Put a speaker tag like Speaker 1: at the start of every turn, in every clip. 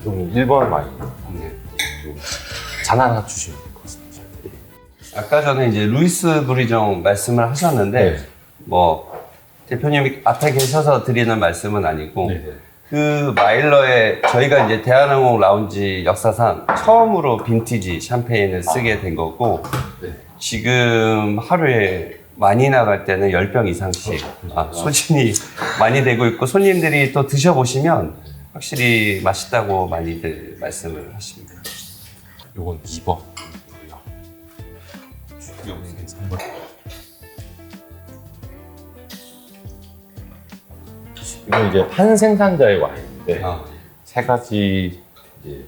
Speaker 1: 그럼 1번 와인
Speaker 2: 네.
Speaker 1: 잔 하나 주시면 될 것 같습니다.
Speaker 2: 아까 전에 이제 루이스 브리종 말씀을 하셨는데
Speaker 1: 네.
Speaker 2: 뭐 대표님이 앞에 계셔서 드리는 말씀은 아니고
Speaker 1: 네.
Speaker 2: 그 마일러의 저희가 이제 대한항공 라운지 역사상 처음으로 빈티지 샴페인을 쓰게 된 거고
Speaker 1: 네.
Speaker 2: 지금 하루에 많이 나갈 때는 10병 이상씩 소진이 많이 되고 있고 손님들이 또 드셔보시면 확실히 맛있다고 많이들 말씀을 하십니다.
Speaker 1: 요건 2번. 요건 3번. 이건 이제 한 생산자의 와인인데 세 가지 이제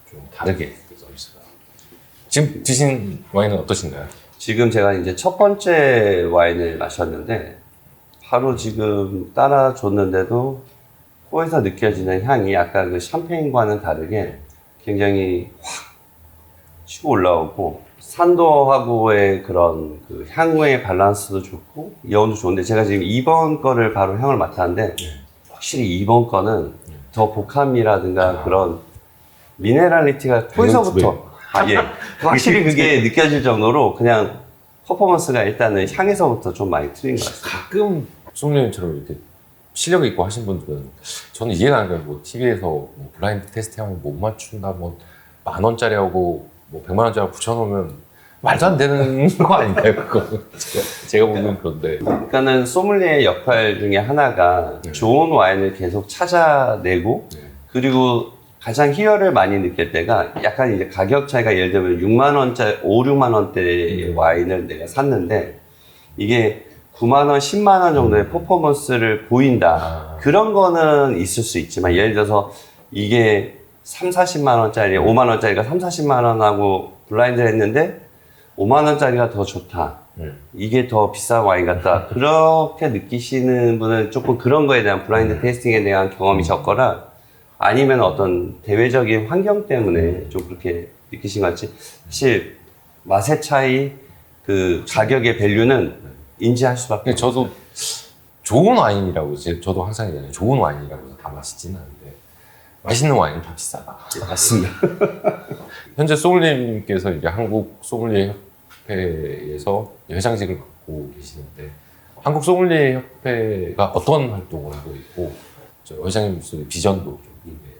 Speaker 1: 좀 다르게 서비스가. 지금 드신 와인은 어떠신가요?
Speaker 2: 지금 제가 이제 첫 번째 와인을 마셨는데 바로 지금 따라줬는데도 코에서 느껴지는 향이 아까 그 샴페인과는 다르게 굉장히 확 치고 올라오고 산도하고의 그런 그 향의 밸런스도 좋고 여운도 좋은데 제가 지금 2번 거를 바로 향을 맡았는데 확실히 2번 거는 더 복함이라든가 그런 미네랄리티가 코에서부터 예 확실히 그게 느껴질 정도로 그냥 퍼포먼스가 일단은 향에서부터 좀 많이 틀린 것 같습니다.
Speaker 1: 가끔 송님처럼 이렇게 실력 있고 하신 분들은 저는 이해가 안 가요. 뭐 TV에서 뭐 블라인드 테스트하면 못 맞춘다, 뭐 10,000원짜리하고 뭐 100만원짜리 붙여놓으면 말도 안 되는 거 아닌가요? 그거 제가 보기엔 그런데.
Speaker 2: 그러니까는 소믈리에의 역할 중에 하나가 좋은 와인을 계속 찾아내고 그리고 가장 희열을 많이 느낄 때가 약간 이제 가격 차이가 예를 들면 6만 원짜리, 5, 6만 원대의 와인을 내가 샀는데 이게 9만 원, 10만 원 정도의 퍼포먼스를 보인다. 그런 거는 있을 수 있지만 예를 들어서 이게 3, 40만 원짜리, 5만 원짜리가 3, 40만 원하고 블라인드를 했는데 5만 원짜리가 더 좋다. 이게 더 비싼 와인 같다. 그렇게 느끼시는 분은 조금 그런 거에 대한 블라인드 테이스팅에 대한 경험이 적거나 아니면 어떤 대외적인 환경 때문에 좀 그렇게 느끼신 것 같지. 사실 맛의 차이, 그 가격의 밸류는 인지할 수밖에 없어요.
Speaker 1: 저도 좋은 와인이라고 저도 항상 얘기해요. 좋은 와인이라고 해서 다 맛있지는 않은데 맛있는 와인은 좀 비싸다.
Speaker 2: 맞습니다.
Speaker 1: 현재 소믈리에님께서 이제 한국 소믈리에 협회에서 회장직을 맡고 계시는데 한국 소믈리에 협회가 어떤 활동을 하고 있고 회장님 비전도 좀 얘기해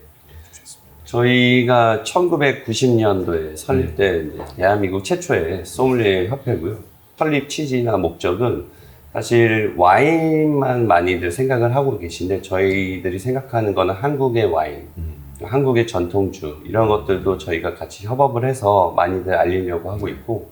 Speaker 1: 주셨습니다.
Speaker 2: 저희가 1990년도에 설립된 대한민국 최초의 소믈리에 협회고요. 설립 취지나 목적은 사실 와인만 많이들 생각을 하고 계신데 저희들이 생각하는 거는 한국의 와인, 한국의 전통주 이런 것들도 저희가 같이 협업을 해서 많이들 알리려고 하고 있고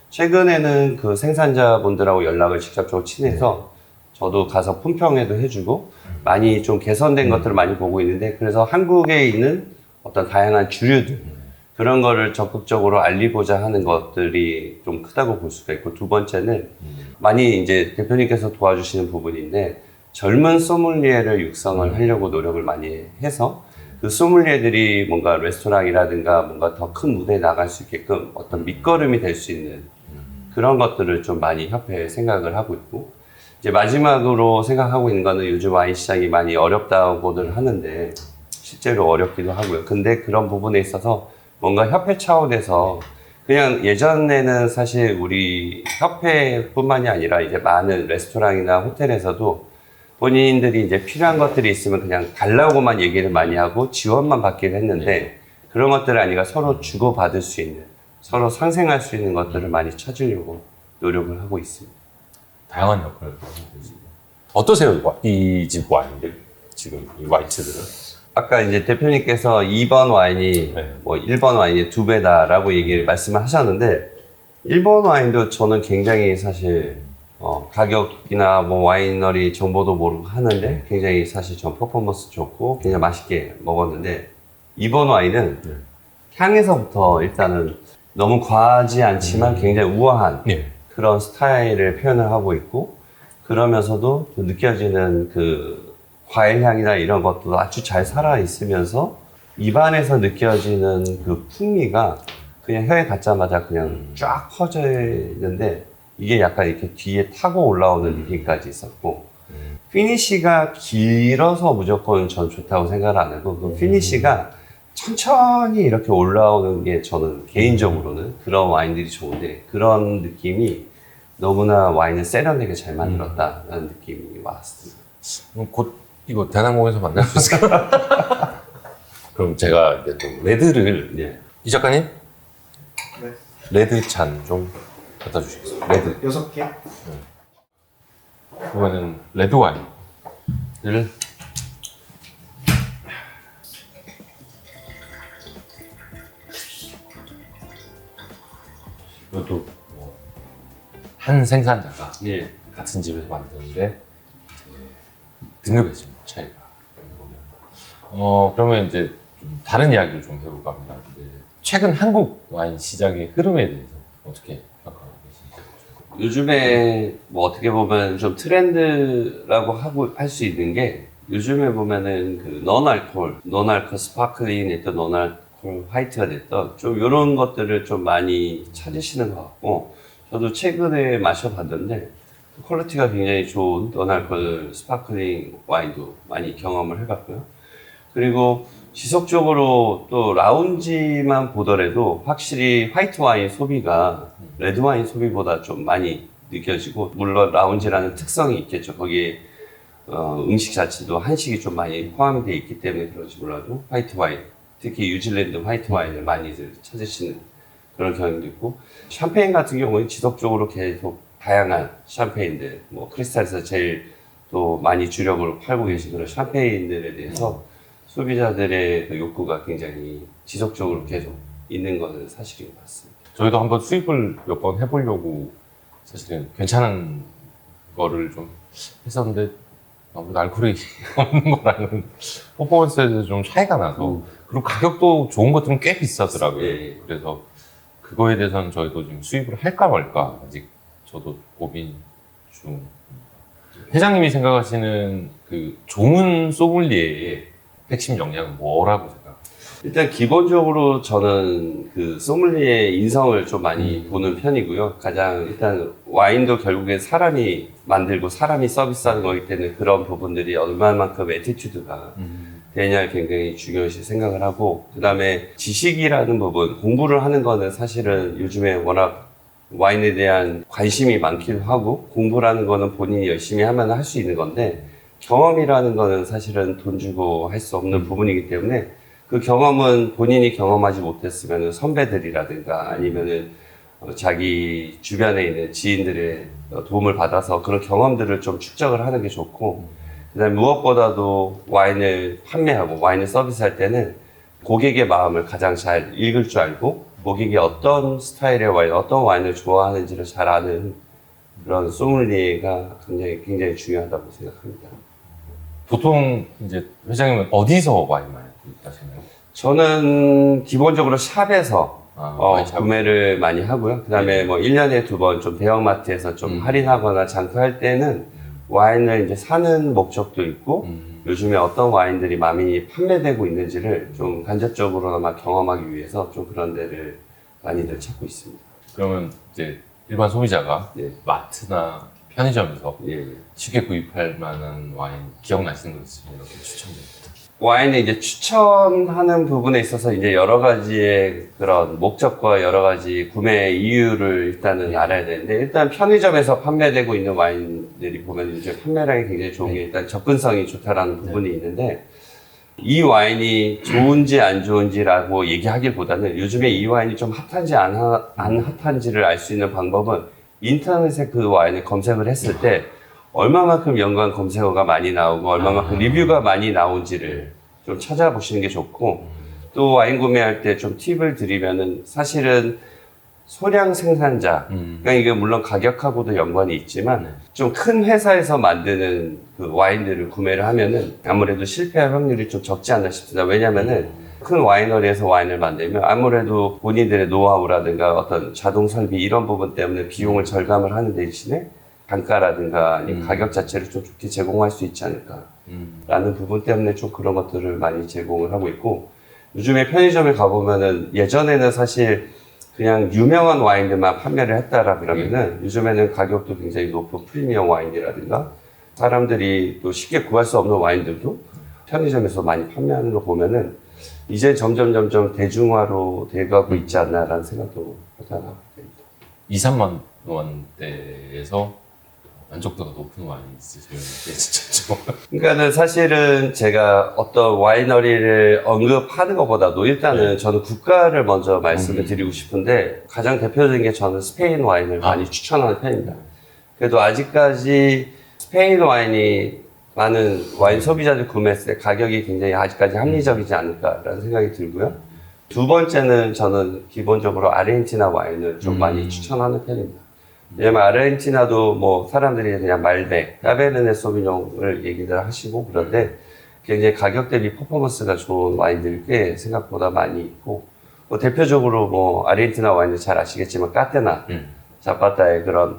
Speaker 2: 최근에는 그 생산자분들하고 연락을 직접적으로 친해서 저도 가서 품평회도 해주고 많이 좀 개선된 것들을 많이 보고 있는데 그래서 한국에 있는 어떤 다양한 주류들 그런 거를 적극적으로 알리고자 하는 것들이 좀 크다고 볼 수가 있고 두 번째는 많이 이제 대표님께서 도와주시는 부분인데 젊은 소믈리에를 육성을 하려고 노력을 많이 해서 그 소믈리에들이 뭔가 레스토랑이라든가 뭔가 더 큰 무대에 나갈 수 있게끔 어떤 밑거름이 될 수 있는 그런 것들을 좀 많이 협회에 생각을 하고 있고 이제 마지막으로 생각하고 있는 거는 요즘 와인 시장이 많이 어렵다고들 하는데 실제로 어렵기도 하고요. 근데 그런 부분에 있어서 뭔가 협회 차원에서 그냥 예전에는 사실 우리 협회뿐만이 아니라 이제 많은 레스토랑이나 호텔에서도 본인들이 이제 필요한 것들이 있으면 그냥 달라고만 얘기를 많이 하고 지원만 받기를 했는데 그런 것들이 아니라 서로 주고받을 수 있는 서로 상생할 수 있는 것들을 많이 찾으려고 노력을 하고 있습니다.
Speaker 1: 다양한 역할을 하고 계시고 어떠세요? 이 집 와인들 지금 이 와이츠들은?
Speaker 2: 아까 이제 대표님께서 2번 와인이 뭐 1번 와인이 2배다라고 말씀을 하셨는데 1번 와인도 저는 굉장히 사실 가격이나 뭐 와이너리 정보도 모르고 하는데 굉장히 사실 전 퍼포먼스 좋고 굉장히 맛있게 먹었는데 2번 와인은 향에서부터 일단은 너무 과하지 않지만 굉장히 우아한 그런 스타일을 표현을 하고 있고 그러면서도 또 느껴지는 그 과일 향이나 이런 것도 아주 잘 살아 있으면서 입안에서 느껴지는 그 풍미가 그냥 혀에 닿자마자 그냥 쫙 퍼져 있는데 이게 약간 이렇게 뒤에 타고 올라오는 느낌까지 있었고 피니쉬가 길어서 무조건 전 좋다고 생각을 안 하고 그 피니쉬가 천천히 이렇게 올라오는 게 저는 개인적으로는 그런 와인들이 좋은데 그런 느낌이 너무나 와인을 세련되게 잘 만들었다라는 느낌이 왔습니다.
Speaker 1: 곧 이거 대한항공에서 만날 수 있을까요? 그럼 제가 이제 또 레드를
Speaker 2: 예.
Speaker 1: 이 작가님
Speaker 3: 네.
Speaker 1: 레드 잔 좀 갖다 주시겠어요? 레드
Speaker 3: 6개?
Speaker 1: 이거는 레드 와인을 이것도 한 생산자가
Speaker 2: 예.
Speaker 1: 같은 집에서 만드는데 등급이 있습니다. 차이가. 그러면 이제 좀 다른 이야기를 좀 해볼까 합니다. 최근 한국 와인 시장의 흐름에 대해서 어떻게 평가하고 계신지.
Speaker 2: 요즘에 뭐 어떻게 보면 좀 트렌드라고 하고 할 수 있는 게 요즘에 보면은 그 논알콜 스파클링 됐던 논알콜 화이트가 됐던 좀 이런 것들을 좀 많이 찾으시는 것 같고 저도 최근에 마셔봤는데 퀄리티가 굉장히 좋은 논알콜 스파클링 와인도 많이 경험을 해봤고요. 그리고 지속적으로 또 라운지만 보더라도 확실히 화이트 와인 소비가 레드 와인 소비보다 좀 많이 느껴지고 물론 라운지라는 특성이 있겠죠. 거기에 음식 자체도 한식이 좀 많이 포함이 되어 있기 때문에 그런지 몰라도 화이트 와인, 특히 뉴질랜드 화이트 와인을 많이들 찾으시는 그런 경향도 있고 샴페인 같은 경우는 지속적으로 계속 다양한 샴페인들, 뭐 크리스탈에서 제일 또 많이 주력으로 팔고 계신 그런 샴페인들에 대해서 소비자들의 그 욕구가 굉장히 지속적으로 계속 있는 것은 사실인 것 같습니다.
Speaker 1: 저희도 한번 수입을 몇 번 해보려고 사실은 괜찮은 거를 좀 했었는데 아무래도 알코올이 없는 거랑은 퍼포먼스에서 좀 차이가 나서 그리고 가격도 좋은 것들은 꽤 비싸더라고요.
Speaker 2: 예.
Speaker 1: 그래서 그거에 대해서는 저희도 지금 수입을 할까 말까 아직 저도 고민 중. 회장님이 생각하시는 그 좋은 소믈리에의 핵심 역량은 뭐라고 생각하세요?
Speaker 2: 일단 기본적으로 저는 그 소믈리에 인성을 좀 많이 보는 편이고요. 가장 일단 와인도 결국에 사람이 만들고 사람이 서비스하는 거기 때문에 그런 부분들이 얼마만큼 애티튜드가 되냐를 굉장히 중요시 생각을 하고 그 다음에 지식이라는 부분, 공부를 하는 거는 사실은 요즘에 워낙 와인에 대한 관심이 많기도 하고 공부라는 거는 본인이 열심히 하면 할 수 있는 건데 경험이라는 거는 사실은 돈 주고 할 수 없는 부분이기 때문에 그 경험은 본인이 경험하지 못했으면 선배들이라든가 아니면은 자기 주변에 있는 지인들의 도움을 받아서 그런 경험들을 좀 축적을 하는 게 좋고 그다음에 무엇보다도 와인을 판매하고 와인을 서비스할 때는 고객의 마음을 가장 잘 읽을 줄 알고 고객이 어떤 스타일의 와인, 어떤 와인을 좋아하는지를 잘 아는 그런 소믈리에가 굉장히 중요하다고 생각합니다.
Speaker 1: 보통 이제 회장님은 어디서 와인 많이 구입하시나요?
Speaker 2: 저는 기본적으로 샵에서
Speaker 1: 와인샵.
Speaker 2: 구매를 많이 하고요. 그 다음에 뭐 1년에 2번 좀 대형마트에서 좀 할인하거나 장터할 때는 와인을 이제 사는 목적도 있고 요즘에 어떤 와인들이 많이 판매되고 있는지를 좀 간접적으로나마 경험하기 위해서 좀 그런 데를 많이들 찾고 있습니다.
Speaker 1: 그러면 이제 일반 소비자가
Speaker 2: 예.
Speaker 1: 마트나 편의점에서
Speaker 2: 예.
Speaker 1: 쉽게 구입할 만한 와인 기억나시는 거 있으면 이렇게 추천드립니다.
Speaker 2: 와인을 이제 추천하는 부분에 있어서 이제 여러 가지의 그런 목적과 여러 가지 구매 이유를 일단은 알아야 되는데 일단 편의점에서 판매되고 있는 와인들이 보면 이제 판매량이 굉장히 좋은 게 일단 접근성이 좋다라는 부분이 있는데 이 와인이 좋은지 안 좋은지라고 얘기하기보다는 요즘에 이 와인이 좀 핫한지 안 핫한지를 알 수 있는 방법은 인터넷에 그 와인을 검색을 했을 때 얼마만큼 연관 검색어가 많이 나오고 얼마만큼 리뷰가 많이 나온지를 좀 찾아보시는 게 좋고 또 와인 구매할 때 좀 팁을 드리면은 사실은 소량 생산자 그러니까 이게 물론 가격하고도 연관이 있지만 좀 큰 회사에서 만드는 그 와인들을 구매를 하면은 아무래도 실패할 확률이 좀 적지 않나 싶습니다. 왜냐면은 큰 와이너리에서 와인을 만들면 아무래도 본인들의 노하우라든가 어떤 자동 설비 이런 부분 때문에 비용을 절감을 하는 대신에 단가라든가 아니면 가격 자체를 좀 좋게 제공할 수 있지 않을까라는 부분 때문에 좀 그런 것들을 많이 제공을 하고 있고 요즘에 편의점에 가보면은 예전에는 사실 그냥 유명한 와인들만 판매를 했다라 그러면은 요즘에는 가격도 굉장히 높은 프리미엄 와인이라든가 사람들이 또 쉽게 구할 수 없는 와인들도 편의점에서 많이 판매하는 거 보면은 이제 점점 대중화로 돼가고 있지 않나라는 생각도 하잖아.
Speaker 1: 2, 3만 원대에서 만족도가 높은 와인이 있으세요? 이게 진짜 좀.
Speaker 2: 그러니까는 사실은 제가 어떤 와이너리를 언급하는 것보다도 일단은 저는 국가를 먼저 말씀을 드리고 싶은데 가장 대표적인 게 저는 스페인 와인을 많이 추천하는 편입니다. 그래도 아직까지 스페인 와인이 많은 와인 소비자들 구매했을 때 가격이 굉장히 아직까지 합리적이지 않을까라는 생각이 들고요. 두 번째는 저는 기본적으로 아르헨티나 와인을 좀 많이 추천하는 편입니다. 왜냐면 아르헨티나도 뭐 사람들이 그냥 말베, 까베르네 소비뇽을 얘기를 하시고 그런데 굉장히 가격 대비 퍼포먼스가 좋은 와인들이 꽤 생각보다 많이 있고 뭐 대표적으로 뭐 아르헨티나 와인들 잘 아시겠지만 까테나, 자파타의 그런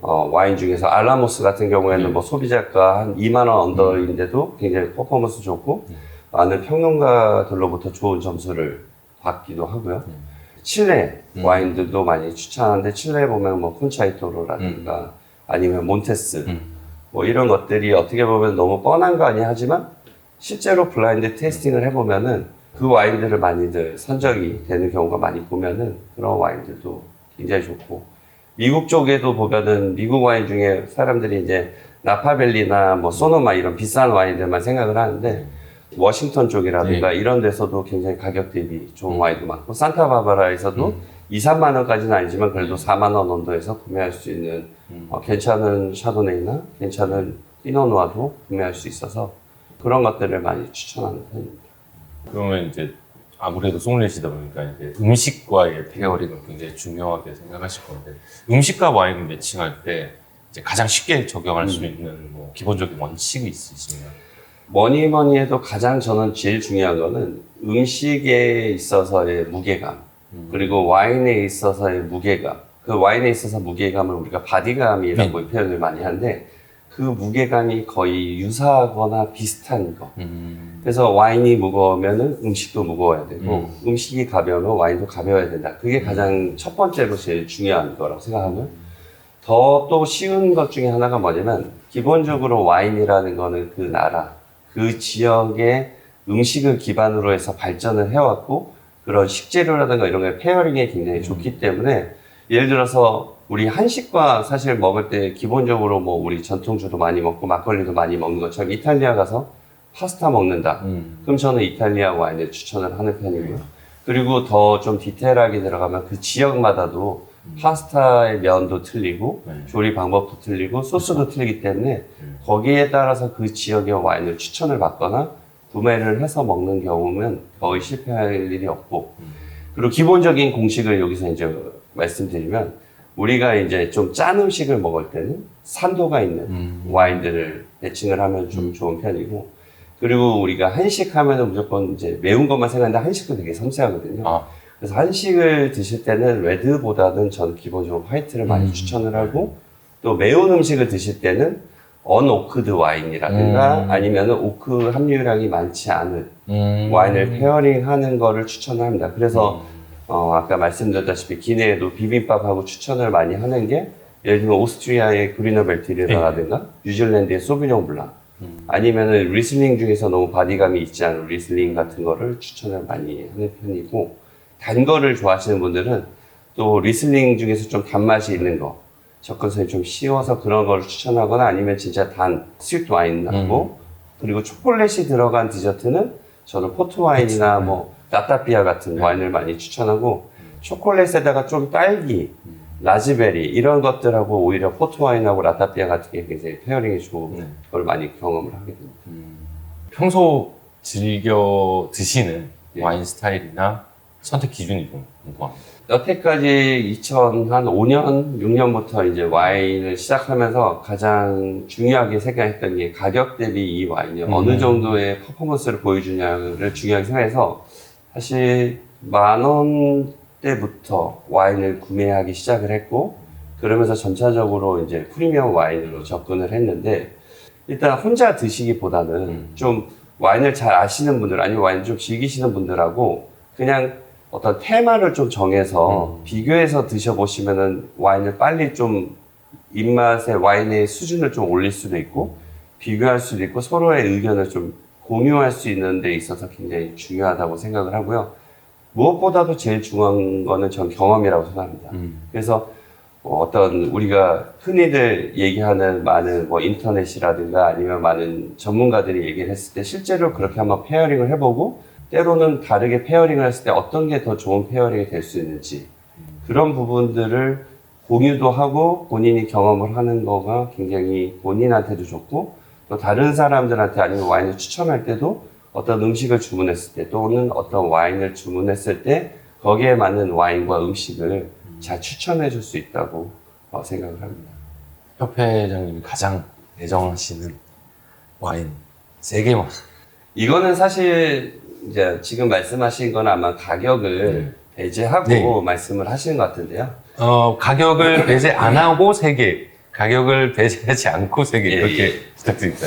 Speaker 2: 와인 중에서 알라모스 같은 경우에는 뭐 소비자가 한 2만 원 언더인데도 굉장히 퍼포먼스 좋고 많은 평론가들로부터 좋은 점수를 받기도 하고요. 칠레 와인들도 많이 추천하는데 칠레에 보면 뭐 콘차이토로라든가 아니면 몬테스 뭐 이런 것들이 어떻게 보면 너무 뻔한 거 아니야 하지만 실제로 블라인드 테이스팅을 해보면은 그 와인들을 많이들 선정이 되는 경우가 많이 보면은 그런 와인들도 굉장히 좋고 미국 쪽에도 보면은 미국 와인 중에 사람들이 이제 나파밸리나 뭐 소노마 이런 비싼 와인들만 생각을 하는데 워싱턴 쪽이라든가 이런 데서도 굉장히 가격 대비 좋은 와인도 많고 산타바바라에서도 2, 3만 원까지는 아니지만 그래도 4만 원 언더에서 구매할 수 있는 괜찮은 샤도네이나 괜찮은 피노누아도 구매할 수 있어서 그런 것들을 많이 추천하는 편입니다.
Speaker 1: 그러면 이제 아무래도 소믈리에시다 보니까 이제 음식과의 페어링을 굉장히 중요하게 생각하실 건데 음식과 와인을 매칭할 때 이제 가장 쉽게 적용할 수 있는 뭐 기본적인 원칙이 있으신가요?
Speaker 2: 뭐니 해도 가장 저는 제일 중요한 거는 음식에 있어서의 무게감 그리고 와인에 있어서의 무게감 그 와인에 있어서 무게감을 우리가 바디감이라고 표현을 많이 하는데 그 무게감이 거의 유사하거나 비슷한 거 그래서 와인이 무거우면 음식도 무거워야 되고 음식이 가벼우면 와인도 가벼워야 된다 그게 가장 첫 번째로 제일 중요한 거라고 생각하고요 더 또 쉬운 것 중에 하나가 뭐냐면 기본적으로 와인이라는 거는 그 나라 그 지역의 음식을 기반으로 해서 발전을 해왔고 그런 식재료라든가 이런 게 페어링에 굉장히 좋기 때문에 예를 들어서 우리 한식과 사실 먹을 때 기본적으로 뭐 우리 전통주도 많이 먹고 막걸리도 많이 먹는 것처럼 이탈리아 가서 파스타 먹는다. 그럼 저는 이탈리아 와인을 추천을 하는 편이고요. 그리고 더 좀 디테일하게 들어가면 그 지역마다도 파스타의 면도 틀리고 조리 방법도 틀리고 소스도 틀리기 때문에 거기에 따라서 그 지역의 와인을 추천을 받거나 구매를 해서 먹는 경우는 거의 실패할 일이 없고 그리고 기본적인 공식을 여기서 이제 말씀드리면 우리가 이제 좀 짠 음식을 먹을 때는 산도가 있는 와인들을 매칭을 하면 좀 좋은 편이고 그리고 우리가 한식 하면은 무조건 이제 매운 것만 생각하는데 한식도 되게 섬세하거든요. 그래서 한식을 드실 때는 레드보다는 전 기본적으로 화이트를 많이 추천을 하고 또 매운 음식을 드실 때는 언오크드 와인이라든가 아니면은 오크 함유량이 많지 않은 와인을 페어링하는 거를 추천을 합니다. 그래서 아까 말씀드렸다시피 기내에도 비빔밥하고 추천을 많이 하는 게 예를 들면 오스트리아의 그리너 벨티르라든가 뉴질랜드의 소비뇽 블랑 아니면은 리슬링 중에서 너무 바디감이 있지 않은 리슬링 같은 거를 추천을 많이 하는 편이고 단 거를 좋아하시는 분들은 또 리슬링 중에서 좀 단맛이 있는 거 접근성이 좀 쉬워서 그런 거를 추천하거나 아니면 진짜 단 스위트 와인하고 그리고 초콜릿이 들어간 디저트는 저는 포트 와인이나 뭐 라따비아 같은 와인을 많이 추천하고 초콜릿에다가 좀 딸기, 라즈베리 이런 것들하고 오히려 포트 와인하고 라따비아 같은 게 굉장히 페어링이 좋은 걸 많이 경험을 하게 됩니다.
Speaker 1: 평소 즐겨 드시는 와인 스타일이나 선택 기준이 좀 궁금합니다.
Speaker 2: 여태까지 2005년, 6년부터 이제 와인을 시작하면서 가장 중요하게 생각했던 게 가격 대비 이 와인이 어느 정도의 퍼포먼스를 보여주냐를 중요하게 생각해서 사실 10,000원대부터 와인을 구매하기 시작을 했고 그러면서 점차적으로 이제 프리미엄 와인으로 접근을 했는데 일단 혼자 드시기보다는 좀 와인을 잘 아시는 분들 아니면 와인을 좀 즐기시는 분들하고 그냥 어떤 테마를 좀 정해서 비교해서 드셔보시면은 와인을 빨리 좀 입맛의 와인의 수준을 좀 올릴 수도 있고 비교할 수도 있고 서로의 의견을 좀 공유할 수 있는 데 있어서 굉장히 중요하다고 생각을 하고요. 무엇보다도 제일 중요한 거는 전 경험이라고 생각합니다. 그래서 어떤 우리가 흔히들 얘기하는 많은 뭐 인터넷이라든가 아니면 많은 전문가들이 얘기를 했을 때 실제로 그렇게 한번 페어링을 해보고 때로는 다르게 페어링을 했을 때 어떤 게 더 좋은 페어링이 될 수 있는지 그런 부분들을 공유도 하고 본인이 경험을 하는 거가 굉장히 본인한테도 좋고 또 다른 사람들한테 아니면 와인을 추천할 때도 어떤 음식을 주문했을 때 또는 어떤 와인을 주문했을 때 거기에 맞는 와인과 음식을 잘 추천해 줄 수 있다고 생각을 합니다.
Speaker 1: 협회장님이 가장 애정하시는 와인 3개만.
Speaker 2: 이거는 사실 이제 지금 말씀하신 건 아마 가격을 배제하고
Speaker 1: 네.
Speaker 2: 말씀을 하시는 것 같은데요.
Speaker 1: 가격을 배제 안 하고 3개, 가격을 배제하지 않고 3개 이렇게 부탁드립니다.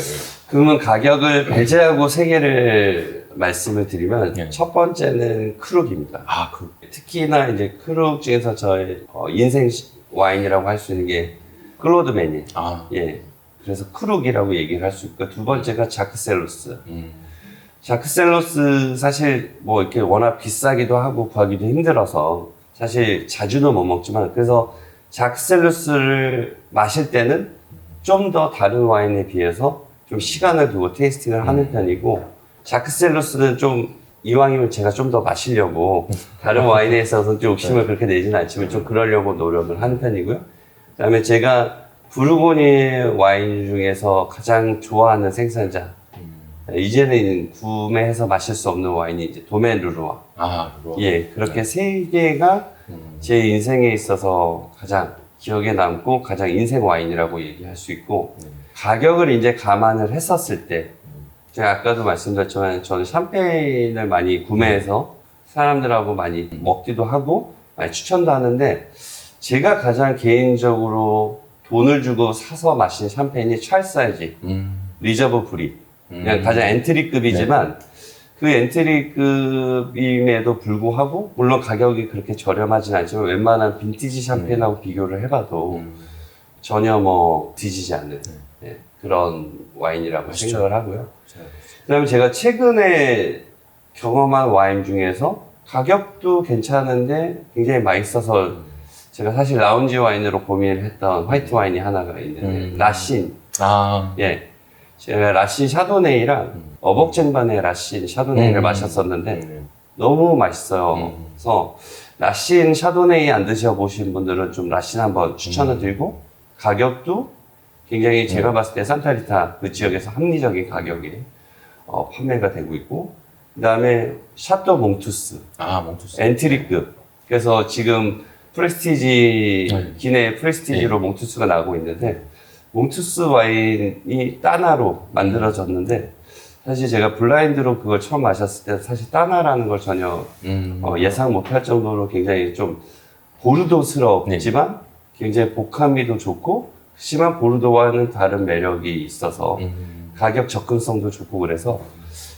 Speaker 2: 그러면 가격을 배제하고 3개를 말씀을 드리면 첫 번째는 크룩입니다. 특히나 이제 크룩 중에서 저의 인생 와인이라고 할 수 있는 게 클로드 메니. 예. 그래서 크룩이라고 얘기를 할 수 있고 두 번째가 자크셀로스. 자크셀로스 사실 뭐 이렇게 워낙 비싸기도 하고 구하기도 힘들어서 사실 자주는 못 먹지만 그래서 자크셀로스를 마실 때는 좀 더 다른 와인에 비해서 좀 시간을 두고 테이스팅을 하는 편이고 자크셀로스는 좀 이왕이면 제가 좀 더 마시려고 다른 와인에 있어서 좀 욕심을 그렇게 내지는 않지만 좀 그러려고 노력을 하는 편이고요. 그 다음에 제가 부르고니 와인 중에서 가장 좋아하는 생산자 이제는 구매해서 마실 수 없는 와인이 이제 도멘 르루아. 예, 그렇게 3개가 제 인생에 있어서 가장 기억에 남고 가장 인생 와인이라고 얘기할 수 있고 가격을 이제 감안을 했었을 때 제가 아까도 말씀드렸지만 저는 샴페인을 많이 구매해서 사람들하고 많이 먹기도 하고 많이 추천도 하는데 제가 가장 개인적으로 돈을 주고 사서 마신 샴페인이 찰사이지 리저브 브리 그냥 가장 엔트리급이지만 그 엔트리급임에도 불구하고 물론 가격이 그렇게 저렴하진 않지만 웬만한 빈티지 샴페인하고 비교를 해봐도 전혀 뭐 뒤지지 않는 그런 와인이라고 생각을 하고요. 그 다음에 제가 최근에 경험한 와인 중에서 가격도 괜찮은데 굉장히 맛있어서 제가 사실 라운지 와인으로 고민을 했던 화이트 와인이 하나가 있는데 라신. 예. 제가 라신 샤도네이랑 어복쟁반의 라신 샤도네이를 마셨었는데 너무 맛있어요. 그래서 라신 샤도네이 안 드셔보신 분들은 좀 라신 한번 추천을 드리고 가격도 굉장히 제가 봤을 때 산타리타 그 지역에서 합리적인 가격에 판매가 되고 있고 그 다음에 샤또 몽투스
Speaker 1: 몽투스
Speaker 2: 엔트리급 그래서 지금 프레스티지 기내 프레스티지로 몽투스가 나오고 있는데 몽투스 와인이 따나로 만들어졌는데 사실 제가 블라인드로 그걸 처음 마셨을 때 사실 따나라는 걸 전혀 예상 못할 정도로 굉장히 좀 보르도스럽지만 굉장히 복합미도 좋고 심한 보르도와는 다른 매력이 있어서 가격 접근성도 좋고 그래서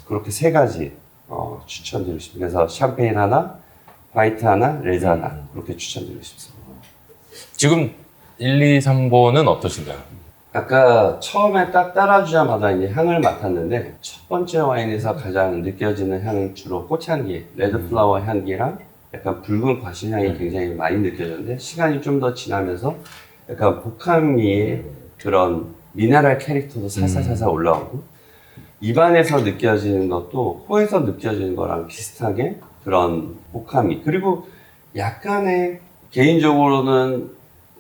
Speaker 2: 그렇게 3가지 추천드리고 싶습니다. 그래서 샴페인 하나, 화이트 하나, 레드 하나 그렇게 추천드리고 싶습니다.
Speaker 1: 지금 1, 2, 3번은 어떠신가요?
Speaker 2: 아까 처음에 딱 따라주자마자 이제 향을 맡았는데 첫 번째 와인에서 가장 느껴지는 향은 주로 꽃향기, 레드플라워 향기랑 약간 붉은 과실향이 굉장히 많이 느껴졌는데 시간이 좀 더 지나면서 약간 복합미의 그런 미네랄 캐릭터도 살살살살 올라오고 입안에서 느껴지는 것도 코에서 느껴지는 거랑 비슷하게 그런 복합미 그리고 약간의 개인적으로는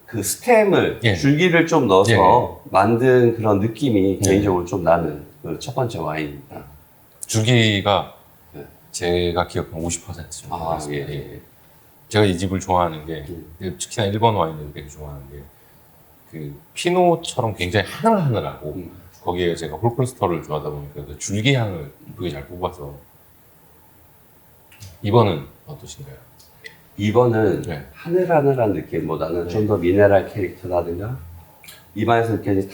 Speaker 2: 그 스템을 줄기를 좀 넣어서 만든 그런 느낌이 개인적으로 좀 나는 그 첫 번째 와인입니다.
Speaker 1: 줄기가 제가 기억한 50% 정도. 제가 이 집을 좋아하는 게 특히나 일본 와인을 되게 좋아하는 게 그 피노처럼 굉장히 하늘하늘하고 거기에 제가 홀콘스터를 좋아하다 보니까 그 줄기 향을 되게 잘 뽑아서 2번은 어떠신가요?
Speaker 2: 2번은 하늘하늘한 느낌보다는 좀 더 미네랄 캐릭터라든가 입안에서 느껴지는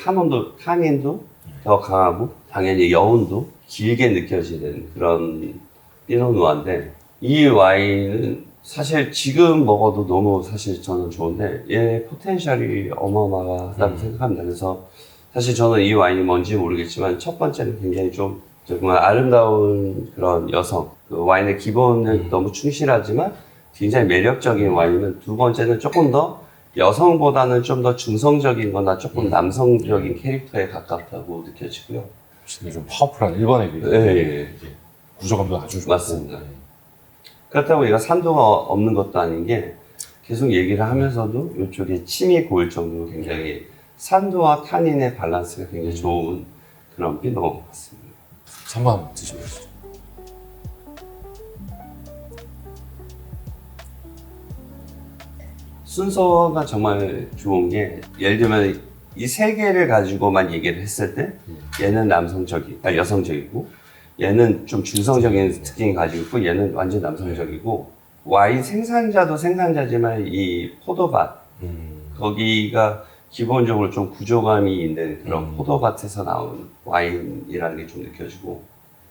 Speaker 2: 탄닌도 더 강하고 당연히 여운도 길게 느껴지는 그런 피노누아인데 이 와인은 사실 지금 먹어도 너무 사실 저는 좋은데 얘 포텐셜이 어마어마하다고 생각합니다. 그래서 사실 저는 이 와인이 뭔지 모르겠지만 첫 번째는 굉장히 좀 정말 아름다운 그런 여성, 그 와인의 기본은 너무 충실하지만 굉장히 매력적인 와인이면 두 번째는 조금 더 여성보다는 좀 더 중성적인 거나 조금 남성적인 캐릭터에 가깝다고 느껴지고요.
Speaker 1: 근데 좀 파워풀한 일본에 비해
Speaker 2: 네.
Speaker 1: 구조감도 아주 좋고.
Speaker 2: 맞습니다. 그렇다고 얘가 산도가 없는 것도 아닌 게 계속 얘기를 하면서도 이쪽에 침이 고일 정도로 굉장히 산도와 타닌의 밸런스가 굉장히 좋은 그런 피노 같습니다.
Speaker 1: 3번 한번 드셔보시죠.
Speaker 2: 순서가 정말 좋은 게 예를 들면 이 세 개를 가지고만 얘기를 했을 때 얘는 여성적이고 얘는 좀 중성적인 특징이 가지고 있고 얘는 완전 남성적이고 와인 생산자도 생산자지만 이 포도밭 거기가 기본적으로 좀 구조감이 있는 그런 포도밭에서 나온 와인이라는 게 좀 느껴지고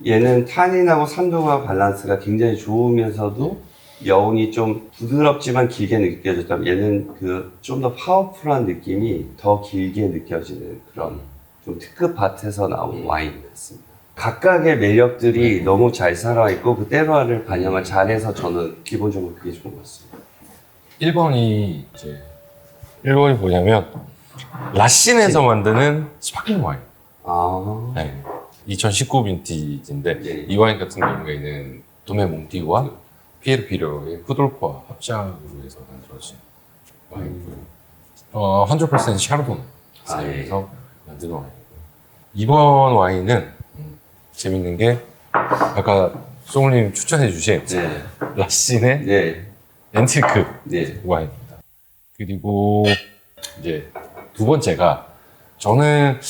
Speaker 2: 얘는 타닌하고 산도가 밸런스가 굉장히 좋으면서도 여운이 좀 부드럽지만 길게 느껴졌다면 얘는 그 좀 더 파워풀한 느낌이 더 길게 느껴지는 그런 좀 특급 밭에서 나온 와인 같습니다. 각각의 매력들이 너무 잘 살아있고 그 때로를 반영을 잘해서 저는 기본적으로 그게 좋은 것 같습니다.
Speaker 1: 1번이 뭐냐면 라신에서 만드는 스파클링 와인.
Speaker 2: 아,
Speaker 1: 네. 2019 빈티지인데
Speaker 2: 네.
Speaker 1: 이 와인 같은 경우에는 도메 몽티와 피에르 피로의 푸돌프와 합작으로 해서 만들어진 와인이고요. 100% 샤르도네에서 만든 와인이고요. 이번 와인은 재밌는 게 아까 송울님 추천해주신
Speaker 2: 네.
Speaker 1: 라신의
Speaker 2: 네.
Speaker 1: 엔틸크
Speaker 2: 네.
Speaker 1: 와인입니다. 그리고 이제 두 번째가 저는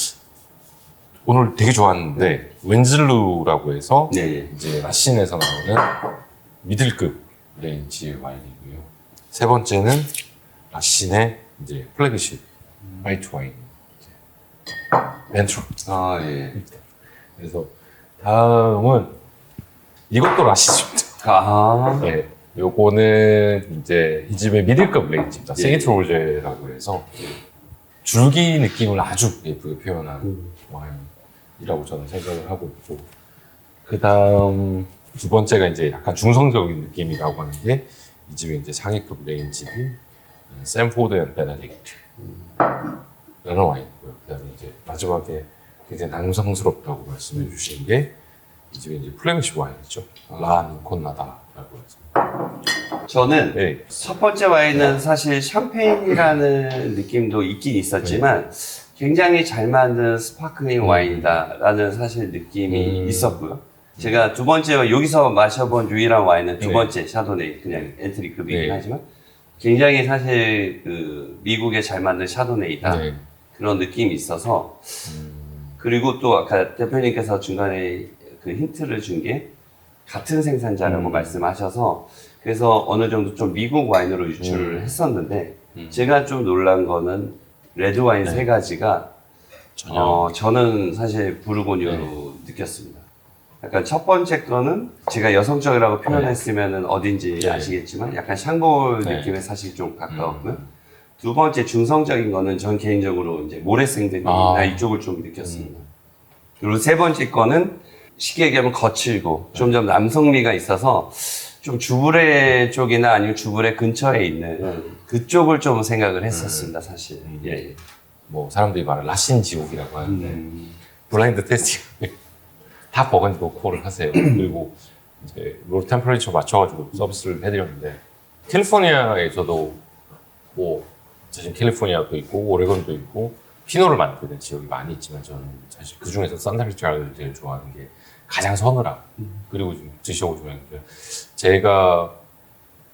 Speaker 1: 오늘 되게 좋았는데 웬즐루라고 해서
Speaker 2: 네.
Speaker 1: 이제 라신에서 나오는 미들급 레인지 와인이고요. 세 번째는 라신의 이제 플래그십 화이트 와인 멘트로.
Speaker 2: 아, 예.
Speaker 1: 그래서 다음은 이것도 라신입니다.
Speaker 2: 아,
Speaker 1: 네, 요거는 이제 이 집의 미들급 레인지입니다.
Speaker 2: 예.
Speaker 1: 세인트 로제라고 해서 줄기 느낌을 아주 예쁘게 표현한 와인이라고 저는 생각을 하고 있고, 그 다음 두 번째가 이제 약간 중성적인 느낌이라고 하는 게 이 집의 이제 상위급 레인지인 샘포드 앤 베네딕트 라는 와인이고요. 그 다음에 이제 마지막에 굉장히 남성스럽다고 말씀해 주신 게 이 집의 이제 플레미쉬 와인이죠. 라 닌콘나다라고 해서.
Speaker 2: 저는
Speaker 1: 네.
Speaker 2: 첫 번째 와인은 사실 샴페인이라는 느낌도 있긴 있었지만 굉장히 잘 만든 스파클링 와인이다라는 사실 느낌이 있었고요. 제가 두 번째 여기서 마셔본 유일한 와인은 두
Speaker 1: 네.
Speaker 2: 번째 샤도네이 그냥 엔트리급이긴
Speaker 1: 네.
Speaker 2: 하지만 굉장히 사실 그 미국에 잘 만든 샤도네이다
Speaker 1: 네.
Speaker 2: 그런 느낌이 있어서 그리고 또 아까 대표님께서 중간에 그 힌트를 준 게 같은 생산자라고 말씀하셔서 그래서 어느 정도 좀 미국 와인으로 유출을 했었는데 제가 좀 놀란 거는 레드 와인 세 가지가 저는 사실 부르고뉴로 느꼈습니다. 약간 첫 번째 거는 제가 여성적이라고 표현했으면 어딘지 아시겠지만 약간 샹볼 느낌에 사실 좀 가까웠고요. 두 번째 중성적인 거는 전 개인적으로 이제 모래생들이나 이쪽을 좀 느꼈습니다. 그리고 세 번째 거는 쉽게 얘기하면 거칠고 좀 남성미가 있어서 좀 주브레 쪽이나 아니면 주브레 근처에 있는 그쪽을 좀 생각을 했었습니다, 사실. 예.
Speaker 1: 뭐 사람들이 말하는 라신 지옥이라고 하는데 블라인드 테스팅 다 버건디 놓고를 하세요. 그리고 이제 롤 템퍼레이처 맞춰가지고 서비스를 해드렸는데 캘리포니아에서도 뭐 사실 캘리포니아도 있고 오레곤도 있고 피노를 만드는 지역이 많이 있지만 저는 사실 그 중에서 산타리차를 제일 좋아하는 게 가장 서늘하고 그리고 좀 드셔보시면 제가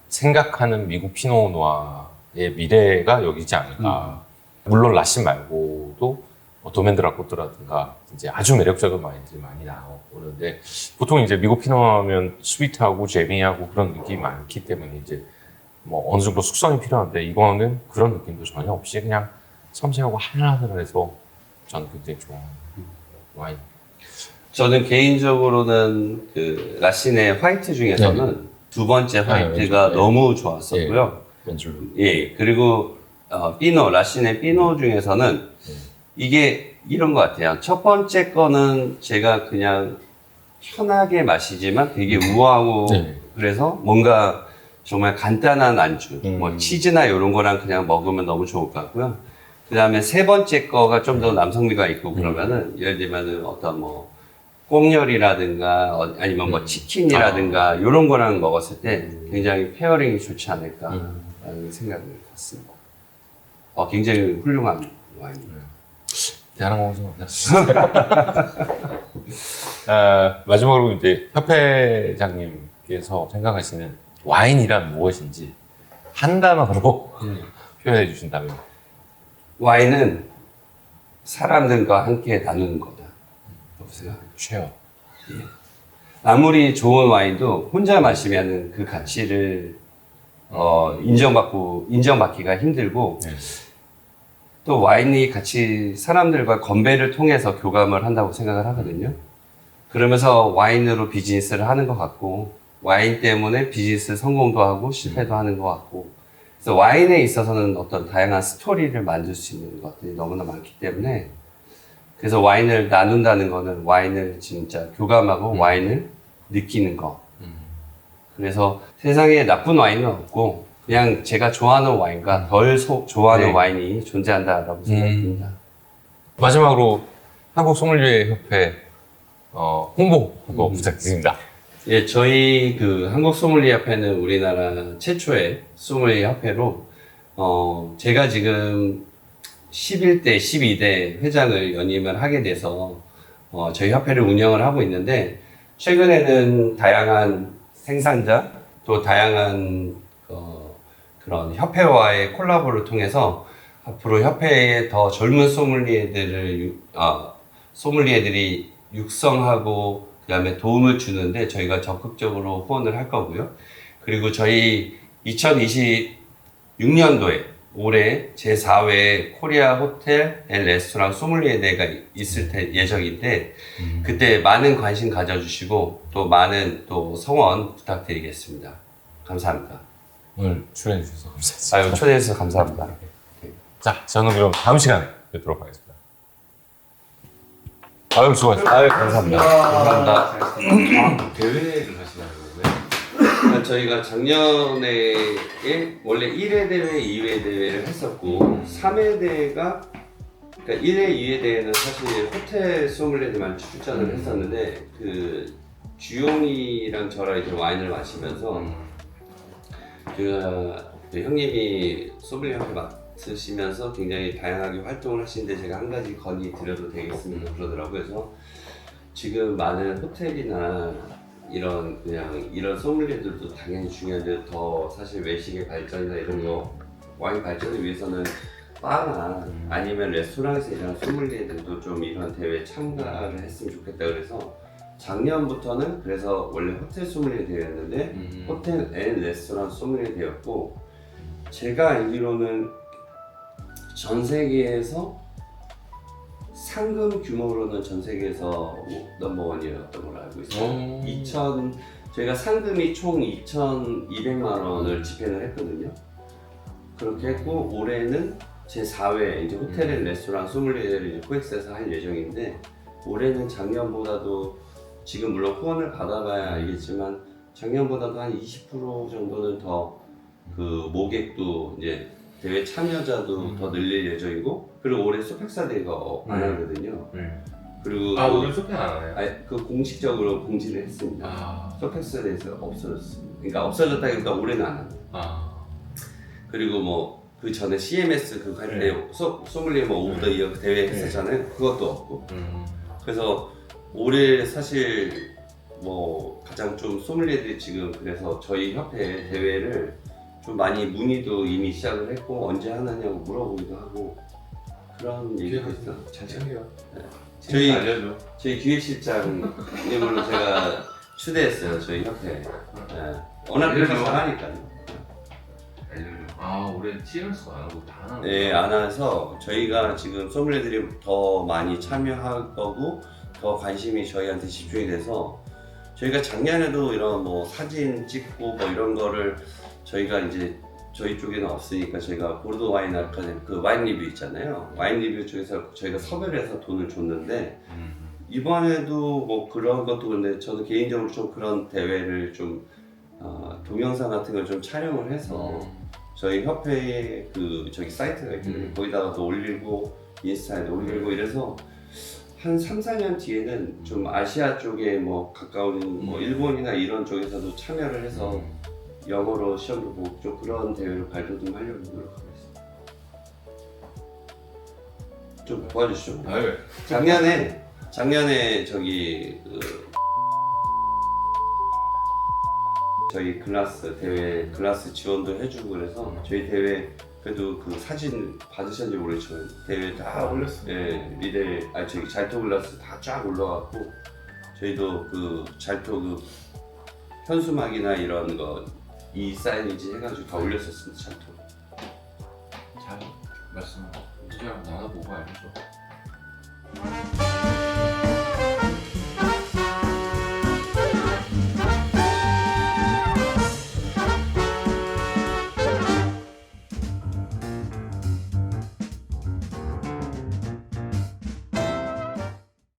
Speaker 1: 생각하는 미국 피노누아의 미래가 여기지 않을까. 물론 라신 말고도 뭐 도멘드라코트라든가 이제 아주 매력적인 와인들이 많이 나오는데 보통 이제 미국 피노하면 스위트하고 재미하고 그런 느낌이 많기 때문에 이제 뭐 어느 정도 숙성이 필요한데 이거는 그런 느낌도 전혀 없이 그냥 섬세하고 하늘하늘해서 저는 굉장히 좋아하는 와인.
Speaker 2: 저는 개인적으로는 그 라신의 화이트 중에서는 두 번째 화이트가 너무 좋았었고요.
Speaker 1: 왼줄로.
Speaker 2: 예, 그리고 피노, 라신의 피노 중에서는 이게 이런 것 같아요. 첫 번째 거는 제가 그냥 편하게 마시지만 되게 우아하고
Speaker 1: 네.
Speaker 2: 그래서 뭔가 정말 간단한 안주,
Speaker 1: 음.
Speaker 2: 뭐 치즈나 이런 거랑 그냥 먹으면 너무 좋을 것 같고요. 그 다음에 세 번째 거가 좀 더 남성미가 있고 그러면은 예를 들면은 어떤 뭐 꽁열이라든가 아니면 뭐 치킨이라든가 이런 거랑 먹었을 때 굉장히 페어링이 좋지 않을까라는 생각을 갖습니다. 굉장히 훌륭한 와인이에요.
Speaker 1: 대단한 거죠. 마지막으로 이제 협회장님께서 생각하시는 와인이란 무엇인지 한 단어로 표현해 주신다면.
Speaker 2: 와인은 사람들과 함께 나누는 거다. 라고 생각합니다.
Speaker 1: 쉐어.
Speaker 2: 아무리 좋은 와인도 혼자 마시면 그 가치를 인정받기가 힘들고
Speaker 1: 네.
Speaker 2: 또 와인이 같이 사람들과 건배를 통해서 교감을 한다고 생각을 하거든요. 그러면서 와인으로 비즈니스를 하는 것 같고 와인 때문에 비즈니스 성공도 하고 실패도 하는 것 같고 그래서 와인에 있어서는 어떤 다양한 스토리를 만들 수 있는 것들이 너무나 많기 때문에 그래서 와인을 나눈다는 거는 와인을 진짜 교감하고 와인을 느끼는 거. 그래서 세상에 나쁜 와인은 없고 그냥 제가 좋아하는 와인과 덜 좋아하는
Speaker 1: 네.
Speaker 2: 와인이 존재한다라고 생각합니다.
Speaker 1: 마지막으로 한국 소믈리에 협회 홍보 한번 부탁드립니다.
Speaker 2: 예, 저희 그 한국 소믈리에 협회는 우리나라 최초의 소믈리에 협회로 제가 지금 11대, 12대 회장을 연임을 하게 돼서 저희 협회를 운영을 하고 있는데 최근에는 다양한 생산자 또 다양한 그런 협회와의 콜라보를 통해서 앞으로 협회에 더 젊은 소믈리에들이 육성하고 그다음에 도움을 주는데 저희가 적극적으로 후원을 할 거고요. 그리고 저희 2026년도에 올해 제4회 코리아 호텔 앤 레스토랑 소믈리에 대회가 있을 예정인데 그때 많은 관심 가져주시고 또 많은 또 성원 부탁드리겠습니다. 감사합니다.
Speaker 1: 오늘 출연해 주셔서 감사합니다.
Speaker 2: 아유, 초대해 주셔서 감사합니다.
Speaker 1: 자, 저는 그럼 다음 시간에 뵙도록 하겠습니다. 아유, 수고하셨습니다.
Speaker 2: 아유, 감사합니다. 감사합니다.
Speaker 1: 대회를 하시나요?
Speaker 2: 저희가 작년에 원래 1회 대회, 2회 대회를 했었고 3회 대회가 그러니까 1회, 2회 대회는 사실 호텔 소믈리에들만 출전을 했었는데 그 주용이랑 저랑 이제 와인을 마시면서 그 형님이 소믈리에 협회 맡으시면서 굉장히 다양하게 활동을 하시는데 제가 한 가지 건의 드려도 되겠습니까? 그러더라고요. 그래서 지금 많은 호텔이나 이런 소믈리에들도 당연히 중요한데 더 사실 외식의 발전이나 이런 거 와인 발전을 위해서는 바나 아니면 레스토랑에서 일하는 소믈리에들도 좀 이런 대회에 참가를 했으면 좋겠다 그래서 작년부터는 그래서 원래 호텔 소믈리에 대회였는데 호텔 앤 레스토랑 소믈리에 대회였고 제가 알기로는 전 세계에서 상금 규모로는 전 세계에서 넘버원이었던 걸로 알고 있어요. 저희가 상금이 총 2,200만 원을 집행을 했거든요. 그렇게 했고 올해는 제4회 이제 호텔 앤 레스토랑 소믈리에를 코엑스에서 할 예정인데 올해는 작년보다도 지금 물론 후원을 받아봐야 알겠지만 작년보다도 한 20% 정도는 더 그 모객도 이제 대회 참여자도 더 늘릴 예정이고 그리고 올해 소펙사 대회가 안 하거든요. 그리고
Speaker 1: 오늘 쇼핑 안 하나요?
Speaker 2: 그 공식적으로 공지를 했습니다. 소펙사 대회에서 없어졌습니다. 그러니까 없어졌다기보다 올해는 안 합니다. 그리고 뭐 그 전에 CMS 그 할 때 소믈리에 뭐 오브 더 이어 대회 했었잖아요. 그것도 없고. 그래서 올해 사실 뭐 가장 좀 소믈리에들이 지금 그래서 저희 협회 대회를 좀 많이 문의도 이미 시작을 했고 언제 하느냐고 물어보기도 하고 그런 얘기가 있어요.
Speaker 1: 잘 챙겨요.
Speaker 2: 저희
Speaker 1: 알려줘.
Speaker 2: 저희 기획실장님으로 제가 추대했어요. 저희 협회. 네. 워낙 그렇게 잘하니까요.
Speaker 1: 올해 TRS 안 하고 다 하나?
Speaker 2: 네, 안 해서 저희가 지금 소믈리에들이 더 많이 참여할 거고 더 관심이 저희한테 집중이 돼서 저희가 작년에도 이런 뭐 사진 찍고 뭐 이런 거를 저희가 이제 저희 쪽에는 없으니까 저희가 보르도 와인 아카데미 그 와인 리뷰 있잖아요. 와인 리뷰 쪽에서 저희가 섭외를 해서 돈을 줬는데 이번에도 뭐 그런 것도 근데 저도 개인적으로 좀 그런 대회를 좀 동영상 같은 걸 좀 촬영을 해서 저희 협회에 그 저기 사이트가 있거든요. 거기다가도 올리고 인스타에도 올리고 이래서 한 3, 4년 뒤에는 좀 아시아 쪽에 뭐 가까운 뭐 일본이나 이런 쪽에서도 참여를 해서 영어로 시험도 보고 좀 그런 대회로 발표 좀 하려고 노력하고 있습니다. 좀 도와주시죠.
Speaker 3: 아유.
Speaker 2: 작년에 저기 저희 글라스 대회 글라스 지원도 해주고 그래서 저희 대회 그래도 그 사진 받으셨는지 모르겠지만 대회 다
Speaker 3: 올렸어요.
Speaker 2: 예, 리레 저기 잘토 글라스 다 쫙 올라갔고 저희도 그 잘토 그 현수막이나 이런 거 이 사이니지 해가지고 다 올렸었습니다. 잘토.
Speaker 3: 잘 말씀 드려 나눠보고 알죠.